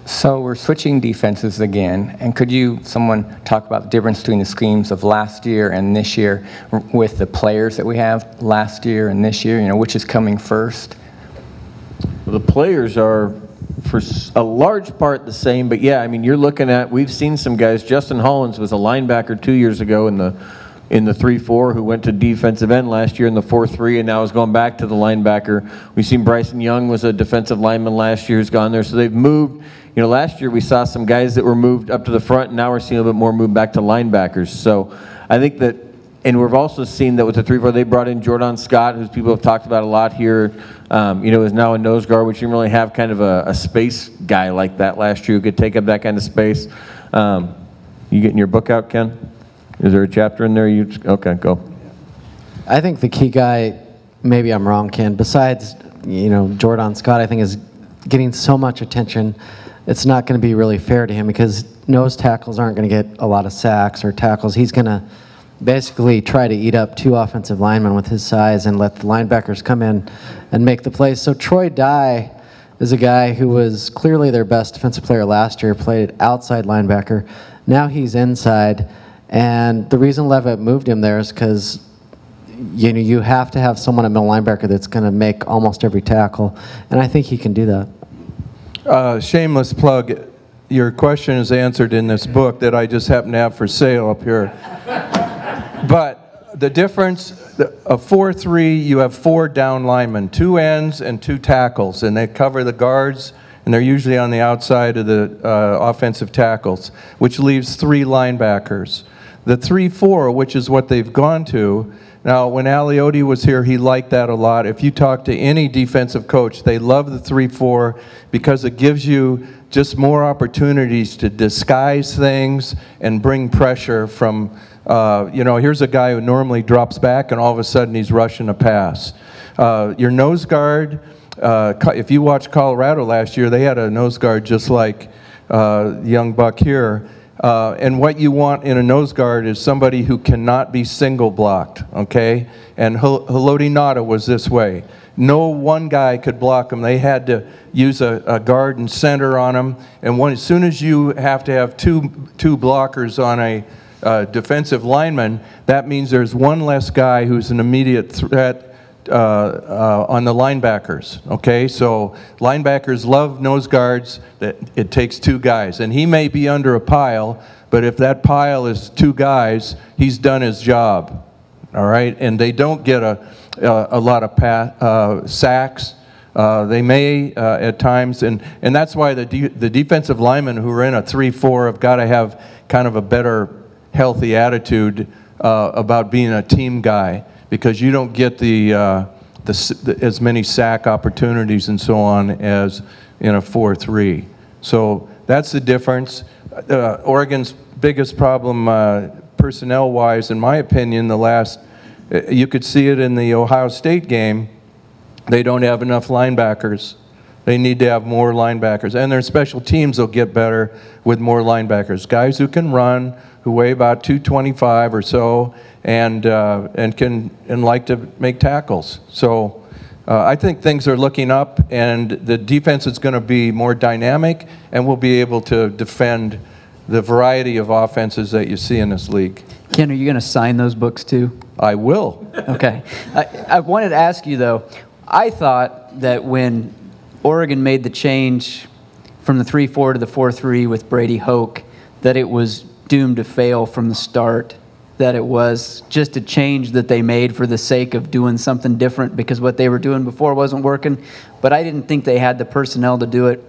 So we're switching defenses again, and could someone talk about the difference between the schemes of last year and this year with the players that we have last year and this year, which is coming first? Well, the players are, for a large part, the same, but yeah, I mean, you're looking at, we've seen some guys. Justin Hollins was a linebacker 2 years ago in the 3-4 who went to defensive end last year in the 4-3 and now is going back to the linebacker. We've seen Bryson Young was a defensive lineman last year, has gone there, so they've moved. Last year we saw some guys that were moved up to the front, and now we're seeing a little bit more move back to linebackers. So I think that, and we've also seen that with the 3-4, they brought in Jordan Scott, who people have talked about a lot here, is now a nose guard, which you didn't really have kind of a space guy like that last year who could take up that kind of space. You getting your book out, Ken? Is there a chapter in there? Okay, go. I think the key guy, maybe I'm wrong, Ken, besides, Jordan Scott, I think is getting so much attention, it's not going to be really fair to him because nose tackles aren't going to get a lot of sacks or tackles. He's going to basically try to eat up 2 offensive linemen with his size and let the linebackers come in and make the plays. So Troy Dye is a guy who was clearly their best defensive player last year, played outside linebacker. Now he's inside, and the reason Levitt moved him there is because you have to have someone at middle linebacker that's going to make almost every tackle, and I think he can do that. Shameless plug, your question is answered in this book that I just happen to have for sale up here. But the difference, a 4-3, you have 4 down linemen, 2 ends and 2 tackles, and they cover the guards, and they're usually on the outside of the offensive tackles, which leaves 3 linebackers. The 3-4, which is what they've gone to, now when Aliotti was here, he liked that a lot. If you talk to any defensive coach, they love the 3-4 because it gives you just more opportunities to disguise things and bring pressure from, here's a guy who normally drops back and all of a sudden he's rushing a pass. Your nose guard, if you watched Colorado last year, they had a nose guard just like young buck here. And what you want in a nose guard is somebody who cannot be single blocked, okay? And Haloti Ngata was this way. No one guy could block him. They had to use a guard and center on him. And as soon as you have to have two blockers on a defensive lineman, that means there's one less guy who's an immediate threat on the linebackers, okay? So linebackers love nose guards that it takes 2 guys. And he may be under a pile, but if that pile is 2 guys, he's done his job, all right? And they don't get a lot of sacks. They may at times, and that's why the defensive linemen who are in a 3-4 have got to have kind of a better healthy attitude about being a team guy, because you don't get as many sack opportunities and so on as in a 4-3. So that's the difference. Oregon's biggest problem personnel-wise, in my opinion, you could see it in the Ohio State game. They don't have enough linebackers. They need to have more linebackers. And their special teams will get better with more linebackers. Guys who can run, who weigh about 225 or so, and like to make tackles. So I think things are looking up, and the defense is going to be more dynamic, and we'll be able to defend the variety of offenses that you see in this league. Ken, are you going to sign those books too? I will. Okay. I wanted to ask you, though, I thought that when Oregon made the change from the 3-4 to the 4-3 with Brady Hoke, that it was doomed to fail from the start, that it was just a change that they made for the sake of doing something different because what they were doing before wasn't working, but I didn't think they had the personnel to do it.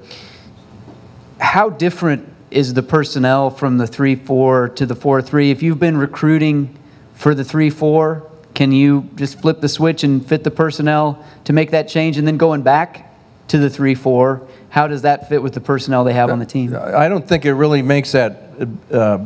How different is the personnel from the 3-4 to the 4-3? If you've been recruiting for the 3-4, can you just flip the switch and fit the personnel to make that change? And then going back to the 3-4, how does that fit with the personnel they have on the team? I don't think it really makes that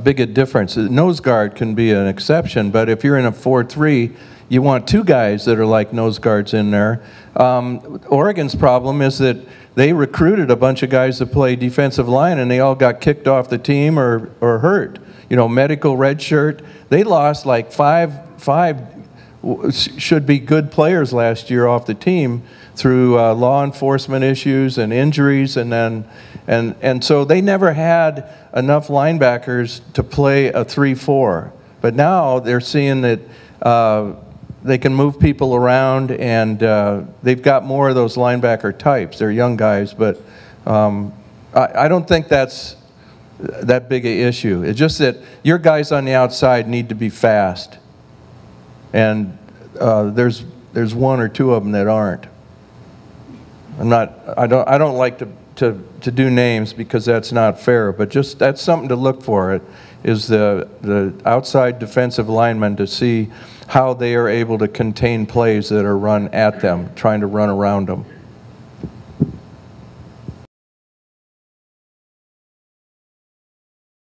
big a difference. Nose guard can be an exception, but if you're in a 4-3, you want 2 guys that are like nose guards in there. Oregon's problem is that they recruited a bunch of guys to play defensive line, and they all got kicked off the team or hurt. You know, medical red shirt. They lost like five should be good players last year off the team through law enforcement issues and injuries, and so they never had enough linebackers to play a 3-4. But now they're seeing that they can move people around, and they've got more of those linebacker types. They're young guys, but I don't think that's that big an issue. It's just that your guys on the outside need to be fast, and there's one or two of them that aren't. I don't like to do names because that's not fair, but just that's something to look for. It is the outside defensive linemen to see how they are able to contain plays that are run at them, trying to run around them.